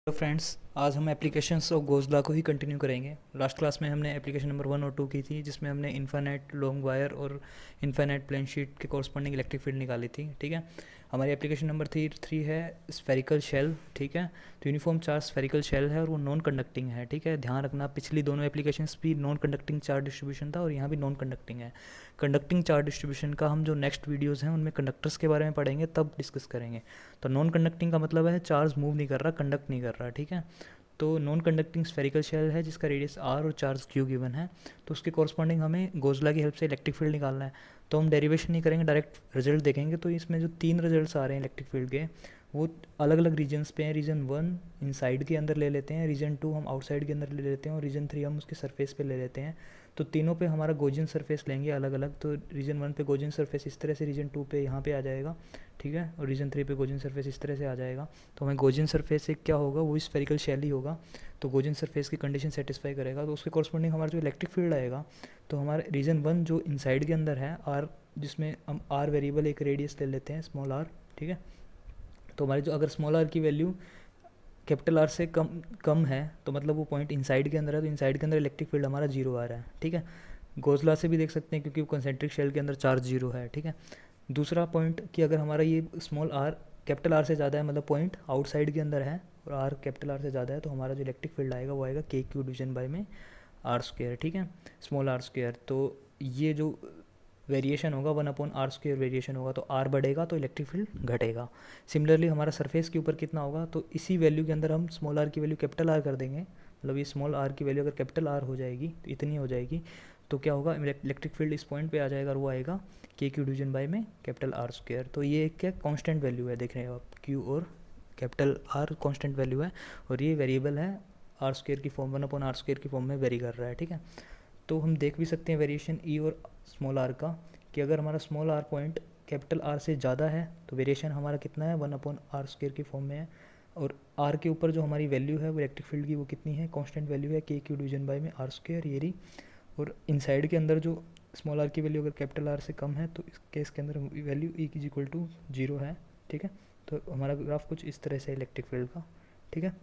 तो फ्रेंड्स, आज हम एप्लीकेशंस ऑफ गोज़ला को ही कंटिन्यू करेंगे। लास्ट क्लास में हमने एप्लीकेशन नंबर 1 और 2 की थी, जिसमें हमने इन्फानेट लॉन्ग वायर और इन्फानेट प्लेन शीट के कॉरस्पॉन्डिंग इलेक्ट्रिक फील्ड निकाली थी। ठीक है, हमारी एप्लीकेशन नंबर 3 है स्फेरिकल शेल। ठीक है, तो यूनिफॉर्म चार्ज स्फेरिकल शेल है और वो नॉन कंडक्टिंग है। ठीक है, ध्यान रखना, पिछली दोनों एप्लीकेशंस भी नॉन कंडक्टिंग चार्ज डिस्ट्रीब्यूशन था और यहाँ भी नॉन कंडक्टिंग है। कंडक्टिंग चार्ज डिस्ट्रीब्यूशन का हम जो नेक्स्ट वीडियोज़ हैं उनमें कंडक्टर्स के बारे में पढ़ेंगे, तब डिस्कस करेंगे। तो नॉन कंडक्टिंग का मतलब है चार्ज मूव नहीं कर रहा, कंडक्ट नहीं कर रहा। ठीक है, तो नॉन कंडक्टिंग स्फेरिकल शेल है जिसका रेडियस आर और चार्ज क्यू गिवन है। तो उसके कॉरस्पॉन्डिंग हमें गोज़ला की हेल्प से इलेक्ट्रिक फील्ड निकालना है। तो हम डेरिवेशन नहीं करेंगे, डायरेक्ट रिजल्ट देखेंगे। तो इसमें जो 3 रिजल्ट्स आ रहे हैं इलेक्ट्रिक फील्ड के, वो अलग अलग रीजन्स पे हैं। रीजन 1 इनसाइड के अंदर ले लेते हैं, रीजन 2 हम आउटसाइड के अंदर ले लेते हैं और रीजन 3 हम उसके सरफेस पे ले लेते हैं। तो तीनों पे हमारा गोजियन सरफेस लेंगे अलग अलग। तो रीजन 1 पे गोजियन सरफेस इस तरह से, रीजन 2 पे यहाँ पे आ जाएगा। ठीक है, और रीजन 3 पे गोजियन सरफेस इस तरह से आ जाएगा। तो हमें गोजियन सरफेस से क्या होगा, वो स्फेरिकल शेल ही होगा। तो गोजियन सरफेस की कंडीशन सेटिस्फाई करेगा, तो उसके कॉरस्पॉन्डिंग हमारा जो इलेक्ट्रिक फील्ड आएगा, तो हमारे रीजन 1 जो इनसाइड के अंदर है आर, जिसमें हम आर वेरिएबल एक रेडियस ले लेते हैं, स्मॉल आर। ठीक है, तो हमारी जो अगर स्मॉल आर की वैल्यू कैपिटल आर से कम है, तो मतलब वो पॉइंट इनसाइड के अंदर है, तो इनसाइड के अंदर इलेक्ट्रिक फील्ड हमारा 0 आ रहा है। ठीक है, गोज़ला से भी देख सकते हैं क्योंकि वो कंसेंट्रिक शेल के अंदर चार्ज 0 है। ठीक है, दूसरा पॉइंट कि अगर हमारा ये स्मॉल आर कैपिटल आर से ज़्यादा है, मतलब पॉइंट आउटसाइड के अंदर है और आर कैपिटल आर से ज़्यादा है, तो हमारा जो इलेक्ट्रिक फील्ड आएगा वो आएगा के क्यू डिवीजन बाय में आर स्क्वेयर। ठीक है, स्मॉल आर स्क्वेयर। तो ये जो वेरिएशन होगा 1/r² वेरिएशन होगा, तो आर बढ़ेगा तो इलेक्ट्रिक फील्ड घटेगा। सिमिलरली हमारा सरफेस के ऊपर कितना होगा, तो इसी वैल्यू के अंदर हम स्मॉल आर की वैल्यू कैपिटल आर कर देंगे। मतलब ये स्मॉल आर की वैल्यू अगर कैपिटल आर हो जाएगी तो इतनी हो जाएगी, तो क्या होगा, इलेक्ट्रिक फील्ड इस पॉइंट पे आ जाएगा और वो आएगा के क्यू डिवीजन बाय में कैपिटल आर स्क्वेयर। तो ये एक क्या कांस्टेंट वैल्यू है, देख रहे हो आप, क्यू और कैपिटल आर कांस्टेंट वैल्यू है और ये वेरिएबल है आर स्क्वेयर की फॉर्म, 1/r² की फॉर्म में वेरी कर रहा है। ठीक है, तो हम देख भी सकते हैं वेरिएशन ई और स्मॉल आर का, कि अगर हमारा small R point capital are से ज़्यादा है तो वेरिएशन हमारा कितना है, 1/r² की फॉर्म में है। और आर के ऊपर जो हमारी वैल्यू है वो इलेक्ट्रिक फील्ड की, वो कितनी है, कांस्टेंट वैल्यू है के क्यू डिवीजन बाय में आर स्क्वेयर, ये रही। और इनसाइड के अंदर जो स्मॉल आर की वैल्यू अगर कैपिटल आर से कम है, तो इस केस के अंदर value E is equal to 0 है। ठीक है, तो हमारा ग्राफ कुछ इस तरह से इलेक्ट्रिक फील्ड का। ठीक है,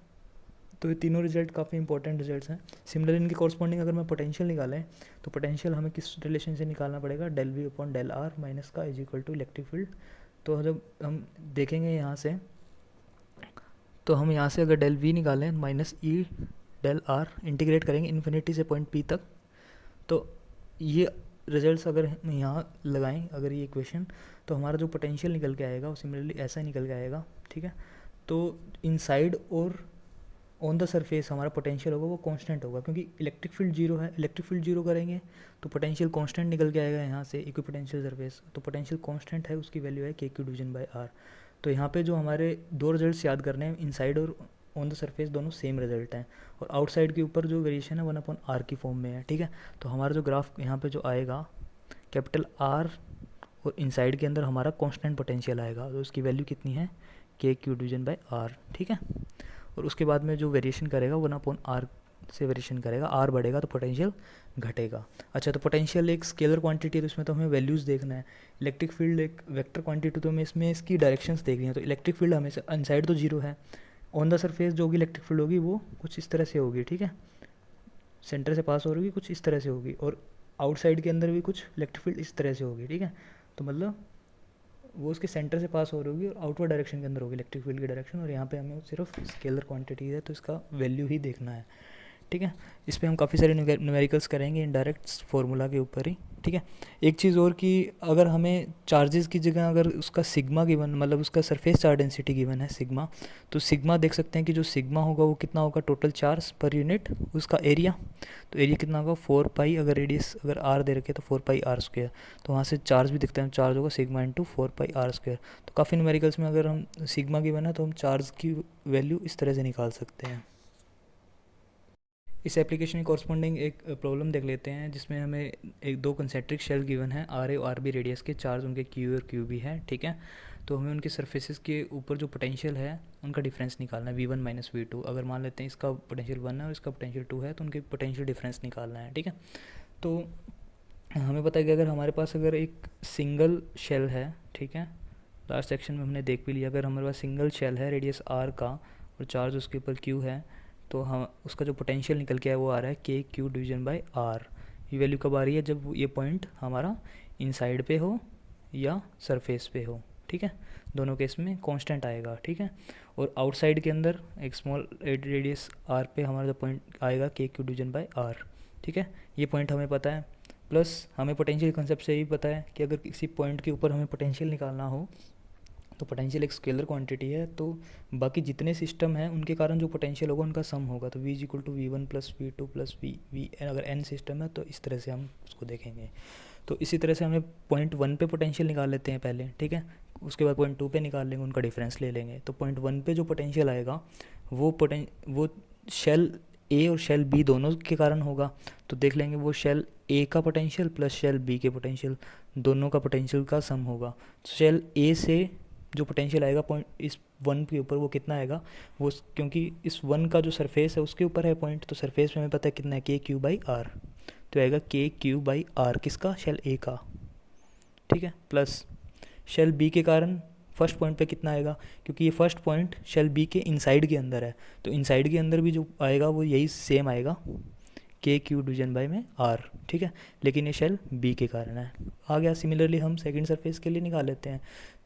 तो ये तीनों रिजल्ट काफ़ी इंपॉर्टेंट रिजल्ट्स हैं। सिमिलरली इनके कॉरस्पॉन्डिंग अगर मैं पोटेंशियल निकालें, तो पोटेंशियल हमें किस रिलेशन से निकालना पड़ेगा, del V upon del R minus का is equal to electric field. तो जब हम देखेंगे यहाँ से, तो हम यहाँ से अगर डेल वी निकालें minus E del r, integrate करेंगे इन्फिनिटी से पॉइंट पी तक, तो ये रिजल्ट्स अगर हम यहाँ लगाएं, अगर ये इक्वेशन, तो हमारा जो पोटेंशियल निकल के आएगा वो सिमिलरली ऐसा ही निकल के आएगा। ठीक है, तो इनसाइड और ऑन द सरफेस हमारा पोटेंशियल होगा वो कांस्टेंट होगा, क्योंकि इलेक्ट्रिक फील्ड 0 है। इलेक्ट्रिक फील्ड 0 करेंगे तो पोटेंशियल कांस्टेंट निकल के आएगा यहाँ से, इक्विपोटेंशियल सरफेस। तो पोटेंशियल कांस्टेंट है, उसकी वैल्यू है k q division by are. तो यहाँ पे जो हमारे दो रिजल्ट्स याद करने हैं, इनसाइड और ऑन द सरफेस दोनों सेम रिजल्ट हैं, और आउटसाइड के ऊपर जो वेरिएशन है 1/r की फॉर्म में है। ठीक है, तो हमारा जो ग्राफ यहाँ पे जो आएगा, कैपिटल आर और इनसाइड के अंदर हमारा कांस्टेंट पोटेंशियल आएगा, तो उसकी वैल्यू कितनी है, k q division by are. ठीक है, और उसके बाद में जो वेरिएशन करेगा 1/r से वेरिएशन करेगा, आर बढ़ेगा तो पोटेंशियल घटेगा। अच्छा, तो पोटेंशियल एक स्केलर क्वांटिटी है, तो इसमें तो हमें वैल्यूज़ देखना है। इलेक्ट्रिक फील्ड एक वेक्टर क्वांटिटी, तो हमें इसमें इसकी डायरेक्शंस देखनी है। तो इलेक्ट्रिक फील्ड हमेशा इनसाइड तो 0 है, ऑन द सरफेस जो होगी इलेक्ट्रिक फील्ड होगी वो कुछ इस तरह से होगी। ठीक है, सेंटर से पास हो रही कुछ इस तरह से होगी, और आउटसाइड के अंदर भी कुछ इलेक्ट्रिक फील्ड इस तरह से होगी। ठीक है, तो मतलब वो उसके सेंटर से पास हो रही होगी और आउटवर्ड डायरेक्शन के अंदर होगी इलेक्ट्रिक फील्ड की डायरेक्शन, और यहाँ पे हमें सिर्फ स्केलर क्वांटिटी है तो इसका वैल्यू ही देखना है। ठीक है, इस पर हम काफ़ी सारे न्यूमेरिकल्स करेंगे इनडायरेक्ट फार्मूला के ऊपर ही। ठीक है, एक चीज़ और कि अगर हमें चार्जेस की जगह अगर उसका सिग्मा गिवन, मतलब उसका सरफेस चार्ज डेंसिटी गिवन है सिग्मा, तो सिग्मा देख सकते हैं कि जो सिग्मा होगा वो कितना होगा, टोटल चार्ज पर यूनिट उसका एरिया। तो एरिया कितना होगा, 4 पाई, अगर रेडियस अगर आर दे रखे तो 4 पाई आर स्क्वेयर। तो वहाँ से चार्ज भी दिखता है, चार्ज होगा sigma into 4 pi r square. तो काफ़ी न्यूमेरिकल्स में अगर हम सिग्मा गिवन है तो हम चार्ज की वैल्यू इस तरह से निकाल सकते हैं। इस एप्लीकेशन के कॉरस्पॉन्डिंग एक प्रॉब्लम देख लेते हैं, जिसमें हमें एक दो कंसेंट्रिक शेल गिवन है, आर ए और आर बी रेडियस के, चार्ज उनके क्यू और क्यू बी है। ठीक है, तो हमें उनके सरफेसेस के ऊपर जो पोटेंशियल है उनका डिफरेंस निकालना है, v1 माइनस v2। अगर मान लेते हैं इसका पोटेंशियल 1 है और इसका पोटेंशियल 2 है, तो उनके पोटेंशियल डिफरेंस निकालना है। ठीक है, तो हमें पता है कि अगर हमारे पास अगर एक सिंगल शेल है, ठीक है, लास्ट सेक्शन में हमने देख भी लिया, अगर हमारे पास सिंगल शेल है रेडियस आर का और चार्ज उसके ऊपर क्यू है, तो हम उसका जो पोटेंशियल निकल के आया वो आ रहा है k q division by are. ये वैल्यू कब आ रही है, जब ये पॉइंट हमारा इनसाइड पे हो या सरफेस पे हो, ठीक है। दोनों केस में कांस्टेंट आएगा, ठीक है। और आउटसाइड के अंदर एक स्मॉल रेडियस आर पे हमारा जो पॉइंट आएगा k q division by are, ठीक है। ये पॉइंट हमें पता है, प्लस हमें पोटेंशियल कंसेप्ट से ही पता है कि अगर किसी पॉइंट के ऊपर हमें पोटेंशियल निकालना हो तो पोटेंशियल एक स्केलर क्वांटिटी है, तो बाकी जितने सिस्टम हैं उनके कारण जो पोटेंशियल होगा उनका सम होगा। तो v is equal to V1 plus V2 plus V अगर n सिस्टम है तो इस तरह से हम उसको देखेंगे। तो इसी तरह से हमें पॉइंट 1 पे पोटेंशियल निकाल लेते हैं पहले, ठीक है। उसके बाद पॉइंट 2 पे निकाल लेंगे, उनका डिफरेंस ले लेंगे। तो पॉइंट 1 पे जो पोटेंशियल आएगा वो शेल ए और शेल बी दोनों के कारण होगा। तो देख लेंगे वो शेल ए का पोटेंशियल प्लस शेल बी के पोटेंशियल दोनों का पोटेंशियल का सम होगा। शेल ए से जो पोटेंशियल आएगा पॉइंट इस 1 के ऊपर वो कितना आएगा, वो क्योंकि इस 1 का जो सरफेस है उसके ऊपर है पॉइंट, तो सरफेस पे हमें पता है कितना है के क्यू बाई आर। तो आएगा के क्यू बाई आर किसका, शेल ए का, ठीक है। प्लस शेल बी के कारण फर्स्ट पॉइंट पे कितना आएगा, क्योंकि ये फर्स्ट पॉइंट शेल बी के इनसाइड के अंदर है, तो इनसाइड के अंदर भी जो आएगा वो यही सेम आएगा के क्यू डिवीजन बाई में आर, ठीक है। लेकिन ये शेल बी के कारण है। आ गया। सिमिलरली हम सेकंड सरफेस के लिए निकाल लेते हैं।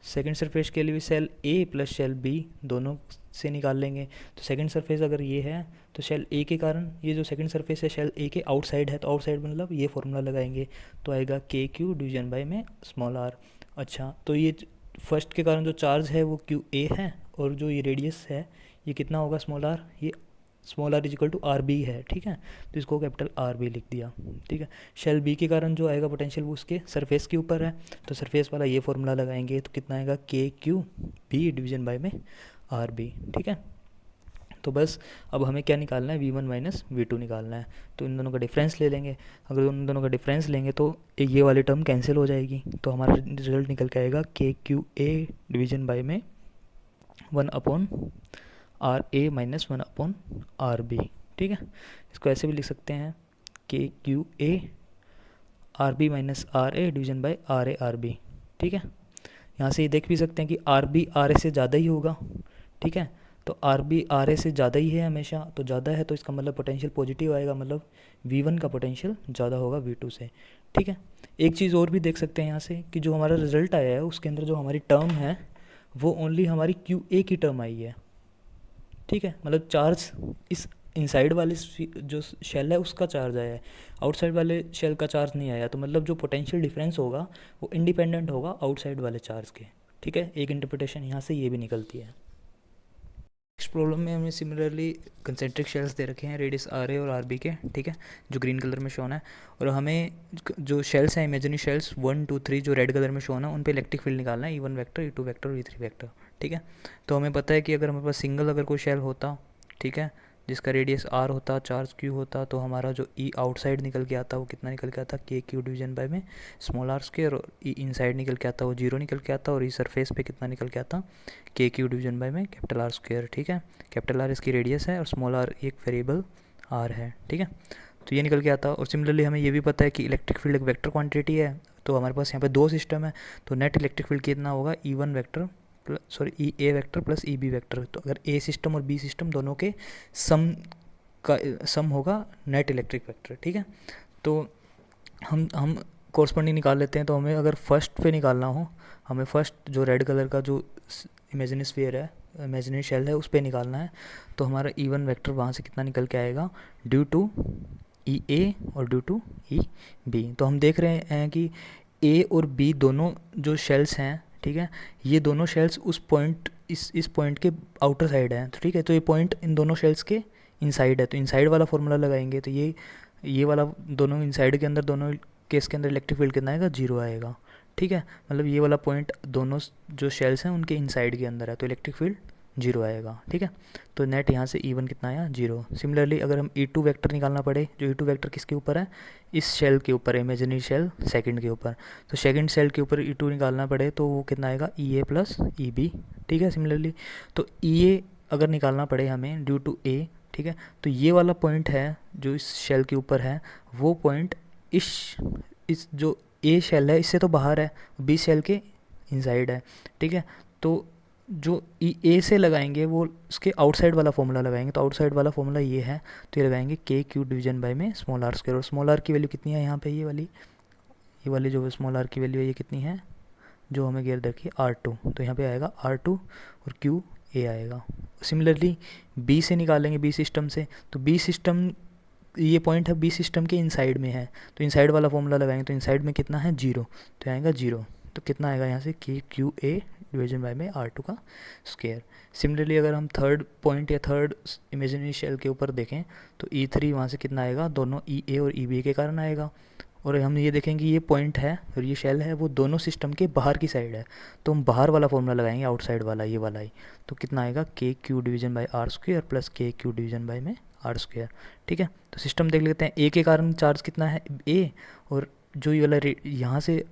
सेकंड सरफेस के लिए भी shell A plus shell B दोनों से निकाल लेंगे। तो सेकंड सरफेस अगर ये है तो शेल ए के कारण ये जो सेकंड सरफेस है शेल ए के आउटसाइड है, तो आउटसाइड मतलब ये फॉर्मूला लगाएंगे तो आएगा के क्यू डिवीजन बाई में स्मॉल आर। अच्छा, तो ये फर्स्ट के कारण जो चार्ज है वो क्यू ए है, और जो ये रेडियस है ये कितना होगा, स्मॉल आर। ये small r equal to r b है, ठीक है। तो इसको कैपिटल आर बी लिख दिया, ठीक है। शेल बी के कारण जो आएगा पोटेंशियल वो उसके सरफेस के ऊपर है, तो सरफेस वाला ये फॉर्मूला लगाएंगे तो कितना आएगा, k Q B division by में आर बी, ठीक है। तो बस अब हमें क्या निकालना है, V1 माइनस V2 निकालना है। तो इन दोनों का डिफरेंस ले लेंगे। अगर उन दोनों का डिफरेंस लेंगे तो ये वाली टर्म कैंसिल हो जाएगी, तो हमारा रिजल्ट निकल के आएगा k q A division by में 1 upon r a minus 1 upon r b, ठीक है। इसको ऐसे भी लिख सकते हैं k q a r b minus r a division by r a r b, ठीक है। यहाँ से ये देख भी सकते हैं कि आर बी आर ए से ज़्यादा ही होगा, ठीक है। तो आर बी आर ए से ज़्यादा ही है हमेशा, तो ज़्यादा है तो इसका मतलब पोटेंशियल पॉजिटिव आएगा, मतलब V1 का पोटेंशियल ज़्यादा होगा V2 से, ठीक है। एक चीज़ और भी देख सकते हैं यहाँ से कि जो हमारा रिजल्ट आया है उसके अंदर जो हमारी टर्म है वो ओनली हमारी क्यू ए की टर्म आई है, ठीक है। मतलब चार्ज इस इनसाइड वाले जो शेल है उसका चार्ज आया है, आउटसाइड वाले शेल का चार्ज नहीं आया। तो मतलब जो पोटेंशियल डिफरेंस होगा वो इंडिपेंडेंट होगा आउटसाइड वाले चार्ज के, ठीक है। एक इंटरप्रिटेशन यहाँ से ये भी निकलती है। नेक्स्ट प्रॉब्लम में हमें सिमिलरली कंसेंट्रिक शेल्स दे रखे हैं रेडियस आर ए और आर बी के, ठीक है, जो ग्रीन कलर में शोन है। और हमें जो शेल्स हैं इमेजिनरी शेल्स 1 2 3 जो रेड कलर में शोन है उन पे इलेक्ट्रिक फील्ड निकालना है, E1 vector E2 vector E3 vector, ठीक है। तो हमें पता है कि अगर हमारे पास सिंगल अगर कोई शेल होता, ठीक है, जिसका रेडियस आर होता, चार्ज क्यू होता, तो हमारा जो ई आउटसाइड निकल के आता वो कितना निकल के आता, के क्यू डिवीजन बाय में स्मॉल आर स्क्वायर, और ई इनसाइड निकल के आता वो 0 निकल के आता, और ई सरफेस पे कितना निकल के आता, के क्यू डिवीजन बाय में कैपिटल आर स्क्वायर, ठीक है। कैपिटल आर इसकी रेडियस है और स्मॉल आर एक वेरिएबल आर है, ठीक है। तो ये निकल के आता। और सिमिलरली हमें ये भी पता है कि इलेक्ट्रिक फील्ड एक वेक्टर क्वांटिटी है, तो हमारे पास यहाँ पे दो सिस्टम है, तो नेट इलेक्ट्रिक फील्ड कितना होगा, E1 vector E A vector plus E B vector. तो अगर ए सिस्टम और बी सिस्टम दोनों के सम होगा नेट इलेक्ट्रिक वेक्टर, ठीक है। तो हम कॉरस्पॉन्डिंग निकाल लेते हैं। तो हमें अगर फर्स्ट पे निकालना हो, हमें फर्स्ट जो रेड कलर का जो इमेजिनरी स्फीयर है, इमेजिनरी शेल है, उस पर निकालना है। तो हमारा E1 वेक्टर वहाँ से कितना निकल के आएगा, ड्यू टू ई ए और ड्यू टू ई बी। तो हम देख रहे हैं कि ए और बी दोनों जो शेल्स हैं, ठीक है, ये दोनों शेल्स उस पॉइंट इस पॉइंट के आउटर साइड है, तो ठीक है। तो ये पॉइंट इन दोनों शेल्स के इनसाइड है, तो इनसाइड वाला फॉर्मूला लगाएंगे तो ये वाला दोनों इनसाइड के अंदर दोनों केस के अंदर इलेक्ट्रिक फील्ड कितना आएगा, 0 आएगा, ठीक है। मतलब ये वाला पॉइंट दोनों जो शेल्स हैं उनके इनसाइड के अंदर है, तो इलेक्ट्रिक फील्ड 0 आएगा, ठीक है। तो नेट यहाँ से E1 कितना आया, 0। सिमिलरली अगर हम E2 वेक्टर निकालना पड़े, जो E2 वेक्टर किसके ऊपर है, इस शेल के ऊपर, इमेजिनरी शेल सेकंड के ऊपर, तो सेकंड शेल के ऊपर E2 निकालना पड़े तो वो कितना आएगा, EA प्लस EB, ठीक है। सिमिलरली तो EA अगर निकालना पड़े हमें ड्यू टू A, ठीक है, तो ये वाला पॉइंट है जो इस शेल के ऊपर है, वो पॉइंट इस जो A शेल है इससे तो बाहर है, B शेल के इनसाइड है, ठीक है। तो जो ई ए से लगाएंगे वो उसके आउटसाइड वाला फॉर्मूला लगाएंगे, तो आउटसाइड वाला फॉर्मूला ये है, तो ये लगाएंगे के क्यू डिवीजन बाय में स्मॉल आर स्क्वायर, और स्मॉल आर की वैल्यू कितनी है यहाँ पे, ये वाली जो स्मॉल आर की वैल्यू है ये कितनी है, जो हमें गिर रखी है R2, तो यहाँ पे आएगा R2 और Q A आएगा। सिमिलरली B से निकालेंगे, B सिस्टम से, तो B सिस्टम ये पॉइंट है B सिस्टम के इनसाइड में है, तो इनसाइड वाला फॉर्मूला लगाएंगे, तो इनसाइड में कितना है 0, तो आएगा 0, तो कितना आएगा यहाँ से के क्यू ए डिवीजन बाय में R2 का स्क्वायर। सिमिलरली अगर हम थर्ड पॉइंट या थर्ड इमेजिनरी शेल के ऊपर देखें तो E3 वहाँ से कितना आएगा, दोनों EA और EB के कारण आएगा, और हम ये देखेंगे ये पॉइंट है और ये शेल है वो दोनों सिस्टम के बाहर की साइड है, तो हम बाहर वाला फॉर्मूला लगाएंगे, आउटसाइड वाला, ये वाला ही, तो कितना आएगा k q division by r square plus k q division by में आर स्क्वायर। ठीक है, तो सिस्टम देख लेते हैं, ए के कारण चार्ज कितना है ए, और जो ये वाला यहाँ से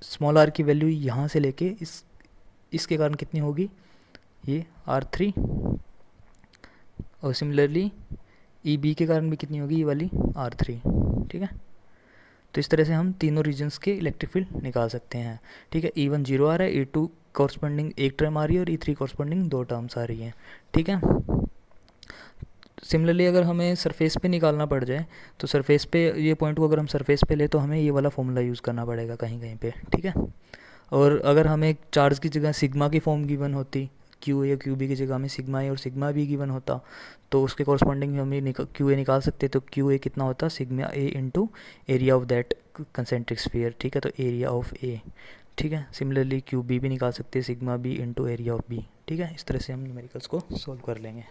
स्मॉल आर की वैल्यू यहाँ से लेके इसके कारण कितनी होगी, ये R3, और सिमिलरली ई बी के कारण भी कितनी होगी, ये वाली R3। ठीक है, तो इस तरह से हम तीनों रीजन्स के इलेक्ट्रिक फील्ड निकाल सकते हैं। ठीक है, E1 0 आ रहा है, E2 कॉरस्पॉन्डिंग एक टर्म आ रही है और E3 कॉरस्पॉन्डिंग 2 टर्म्स आ रही हैं। ठीक है, सिमिलरली अगर हमें सरफेस पे निकालना पड़ जाए तो सरफेस पे ये पॉइंट को अगर हम सरफेस पे ले तो हमें ये वाला फॉर्मूला यूज़ करना पड़ेगा कहीं कहीं पे। ठीक है, और अगर हमें चार्ज की जगह सिग्मा की फॉर्म गिवन होती, क्यू ए या क्यू बी की जगह हमें सिग्मा ए और सिग्मा बी गिवन होता, तो उसके कॉरस्पॉन्डिंग हमें क्यू ए निकाल सकते, तो क्यू ए कितना होता, sigma A into area of that concentric sphere. ठीक है, तो एरिया ऑफ ए। ठीक है, सिमिलरली क्यू बी भी निकाल सकते हैं, sigma b into area of b. ठीक है, इस तरह से हम न्यूमेरिकल्स को सॉल्व कर लेंगे।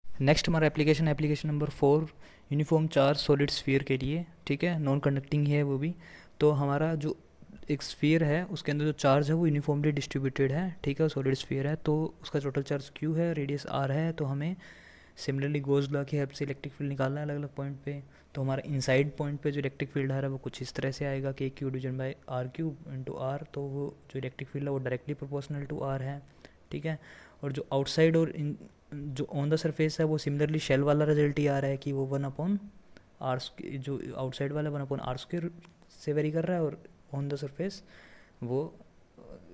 नेक्स्ट हमारा application number 4, uniform charge solid sphere के लिए। ठीक है, नॉन कंडक्टिंग है वो भी, तो हमारा जो एक स्फीयर है उसके अंदर जो चार्ज है वो यूनिफॉर्मली डिस्ट्रीब्यूटेड है। ठीक है, सॉलिड स्फीयर है, तो उसका टोटल चार्ज Q है, रेडियस R है, तो हमें सिमिलरली गोज लॉ की हेल्प से इलेक्ट्रिक फील्ड निकालना है अलग अलग पॉइंट पे। तो हमारा इनसाइड पॉइंट पे जो इलेक्ट्रिक फील्ड आ रहा है वो कुछ इस तरह से आएगा कि Q division bye R cube into R, तो वो जो इलेक्ट्रिक फील्ड है वो डायरेक्टली प्रोपोर्शनल टू R है। ठीक है, और जो आउटसाइड और जो ऑन द सरफेस है वो सिमिलरली शेल वाला रिजल्ट ही आ रहा है कि वो 1/R, जो आउटसाइड वाला 1/R स्क्वायर से वेरी कर रहा है, और ऑन द सरफेस वो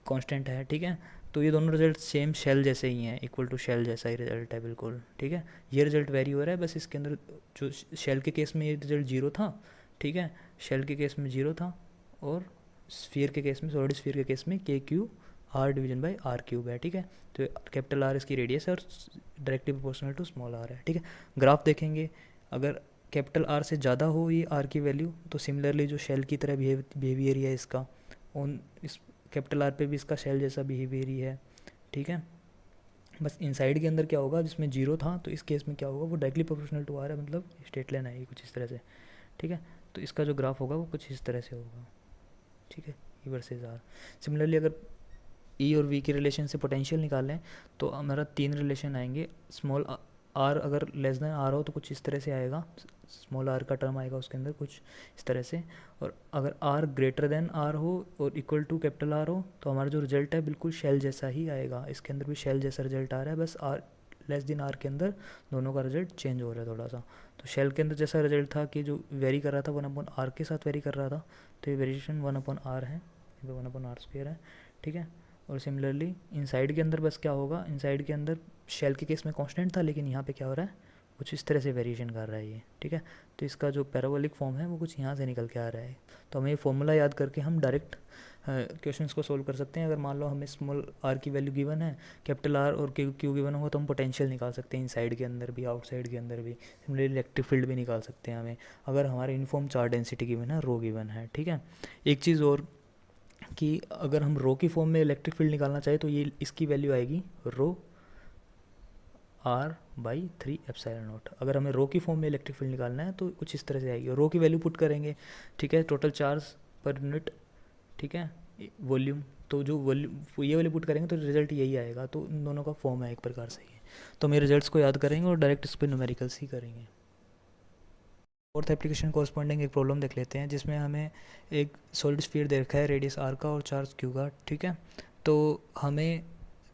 कांस्टेंट है। ठीक है, तो ये दोनों रिजल्ट सेम शेल जैसे ही हैं, इक्वल टू शेल जैसा ही रिजल्ट है बिल्कुल। ठीक है, ये रिजल्ट वेरी हो रहा है, बस इसके अंदर जो शेल के केस में ये रिजल्ट 0 था। ठीक है, शेल के केस में 0 था, और स्फीयर के केस में, सॉलिड स्फीयर के केस में k q r division by r cube है। ठीक है, तो कैपिटल आर इसकी रेडियस है और directly proportional to small r है। ठीक है, ग्राफ देखेंगे, अगर कैपिटल आर से ज़्यादा हो ये आर की वैल्यू, तो सिमिलरली जो शेल की तरह बिहेवियर है इसका, ऑन इस कैपिटल आर पे भी इसका शेल जैसा बिहेवियर ही है। ठीक है, बस इनसाइड के अंदर क्या होगा, जिसमें 0 था, तो इस केस में क्या होगा, वो डायरेक्टली प्रोपोर्शनल टू आर है, मतलब स्ट्रेट लाइन आएगी कुछ इस तरह से। ठीक है, तो इसका जो ग्राफ होगा वो कुछ इस तरह से होगा। ठीक है, ई वर्सेस आर। सिमिलरली अगर ई और वी की रिलेशन से पोटेंशियल निकालें तो हमारा 3 रिलेशन आएंगे। स्मॉल आर अगर लेस देन आर हो तो कुछ इस तरह से आएगा, स्मॉल आर का टर्म आएगा उसके अंदर कुछ इस तरह से, और अगर आर ग्रेटर देन आर हो और इक्वल टू कैपिटल आर हो तो हमारा जो रिजल्ट है बिल्कुल शेल जैसा ही आएगा। इसके अंदर भी शेल जैसा रिजल्ट आ रहा है, बस आर लेस देन आर के अंदर दोनों का रिजल्ट चेंज हो रहा है थोड़ा सा। तो शेल के अंदर जैसा रिजल्ट था कि जो वेरी कर रहा था 1/R के साथ वेरी कर रहा था, तो ये वेरिएशन 1/R है, 1/R स्क्वायर है। ठीक है, और सिमिलरली इनसाइड के अंदर बस क्या होगा, इनसाइड के अंदर शेल के केस में कांस्टेंट था, लेकिन यहाँ पे क्या हो रहा है, कुछ इस तरह से वेरिएशन कर रहा है ये। ठीक है, तो इसका जो पैराबोलिक फॉर्म है वो कुछ यहाँ से निकल के आ रहा है। तो हमें ये फॉर्मूला याद करके हम डायरेक्ट क्वेश्चंस को सोल्व कर सकते हैं। अगर मान लो हमें स्मॉल आर की वैल्यू गिवन है, कैपिटल आर और क्यू गिवन हो, तो हम पोटेंशियल निकाल सकते हैं इनसाइड के अंदर भी, आउटसाइड के अंदर भी। सिमिलरली इलेक्ट्रिक फील्ड भी निकाल सकते हैं हमें, अगर हमारे यूनिफॉर्म चार्ज डेंसिटी गिवन है, रो गिवन है। ठीक है, एक चीज़ और कि अगर हम रो की फॉर्म में इलेक्ट्रिक फील्ड निकालना चाहें तो ये इसकी वैल्यू आएगी रो R/3 एप्सिलॉन नॉट। अगर हमें रो की फॉर्म में इलेक्ट्रिक फील्ड निकालना है तो कुछ इस तरह से आएगी, रो की वैल्यू पुट करेंगे। ठीक है, टोटल चार्ज पर यूनिट, ठीक है, वॉल्यूम, तो जो वॉल्यूम ये वाली पुट करेंगे तो रिजल्ट यही आएगा। तो इन दोनों का फॉर्म है एक प्रकार से ही। तो हम रिजल्ट्स को याद करेंगे और डायरेक्ट इस पर न्यूमेरिकल्स ही करेंगे। फोर्थ एप्लीकेशन कॉरस्पॉन्डिंग एक प्रॉब्लम देख लेते हैं, जिसमें हमें एक सॉलिड स्फीयर दे रखा है, रेडियस आर का और चार्ज क्यू का। ठीक है, तो हमें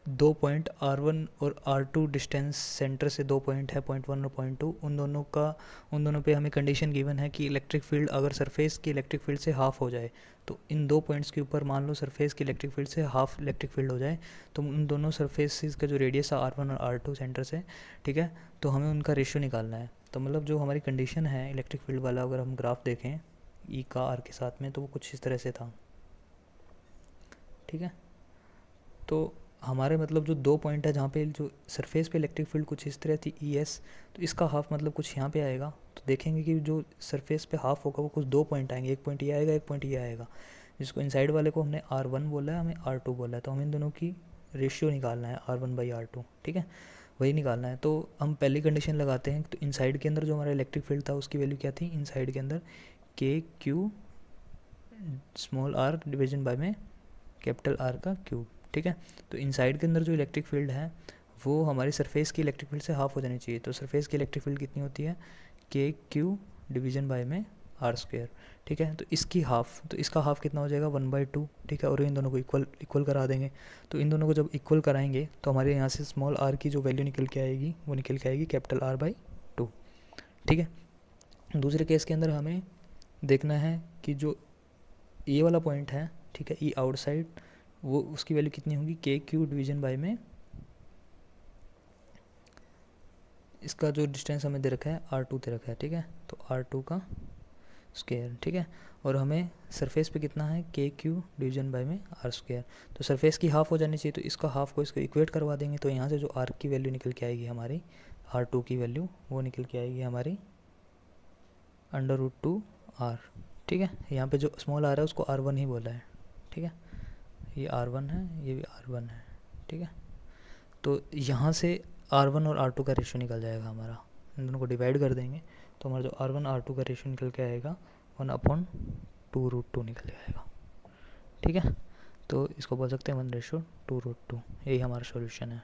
दो पॉइंट R1 और R2 डिस्टेंस सेंटर से दो पॉइंट है, पॉइंट 1 और पॉइंट 2, उन दोनों पे हमें कंडीशन गिवन है कि इलेक्ट्रिक फील्ड अगर सरफेस की इलेक्ट्रिक फील्ड से हाफ हो जाए, तो इन दो पॉइंट्स के ऊपर मान लो सरफेस की इलेक्ट्रिक फील्ड से हाफ इलेक्ट्रिक फील्ड हो जाए, तो उन दोनों सरफेसिस का जो रेडियस है R1 और R2 सेंटर से, ठीक है, तो हमें उनका रेशियो निकालना है। तो मतलब जो हमारी कंडीशन है इलेक्ट्रिक फील्ड वाला, अगर हम ग्राफ देखें ई का आर के साथ में, तो वो कुछ इस तरह से था, ठीक है। तो हमारे मतलब जो दो पॉइंट है जहाँ पे जो सरफेस पे इलेक्ट्रिक फील्ड कुछ इस तरह थी ई एस, तो इसका हाफ मतलब कुछ यहाँ पे आएगा। तो देखेंगे कि जो सरफेस पे हाफ होगा वो कुछ दो पॉइंट आएंगे, एक पॉइंट ये आएगा, एक पॉइंट ये आएगा, जिसको इनसाइड वाले को हमने R1 बोला है, हमें R2 बोला है, तो हमें इन दोनों की रेशियो निकालना है R1/R2, ठीक है, वही निकालना है। तो हम पहली कंडीशन लगाते हैं। तो इनसाइड के अंदर जो हमारा इलेक्ट्रिक फील्ड था उसकी वैल्यू क्या थी, इनसाइड के अंदर KQ small r division by में कैपिटल R का क्यूब, ठीक है। तो इनसाइड के अंदर जो इलेक्ट्रिक फील्ड है वो हमारी सरफेस की इलेक्ट्रिक फील्ड से हाफ हो जानी चाहिए। तो सरफेस की इलेक्ट्रिक फील्ड कितनी होती है, KQ डिवीजन बाय में R², ठीक है। तो इसकी हाफ, तो इसका हाफ कितना हो जाएगा 1/2, ठीक है। और इन दोनों को इक्वल करा देंगे। तो इन दोनों को जब इक्वल कराएंगे तो हमारे यहाँ से स्मॉल r की जो वैल्यू निकल के आएगी वो निकल के आएगी कैपिटल R/2, ठीक है। दूसरे केस के अंदर हमें देखना है कि जो ये वाला पॉइंट है, ठीक है, ई आउटसाइड, वो उसकी वैल्यू कितनी होगी, KQ डिवीजन बाय में इसका जो डिस्टेंस हमें दे रखा है R2 दे रखा है, ठीक है। तो R2 का स्क्वायर, ठीक है। और हमें सरफेस पे कितना है, KQ डिवीजन बाय में R²। तो सरफेस की हाफ हो जानी चाहिए, तो इसका हाफ को इसको इक्वेट करवा देंगे। तो यहाँ से जो R की वैल्यू निकल के आएगी हमारी, R2 की वैल्यू वो निकल के आएगी हमारी √2R, ठीक है। यहाँ पे जो स्मॉल r है उसको R1 ही बोला है, ठीक है। ये R1 है, ये भी R1 है, ठीक है। तो यहाँ से R1 और R2 का रेशियो निकल जाएगा हमारा, इन दोनों को डिवाइड कर देंगे तो हमारा जो R1 R2 का रेशियो निकल के आएगा 1/2√2 निकल जाएगा, ठीक है। तो इसको बोल सकते हैं 1/2√2। यही हमारा सॉल्यूशन है।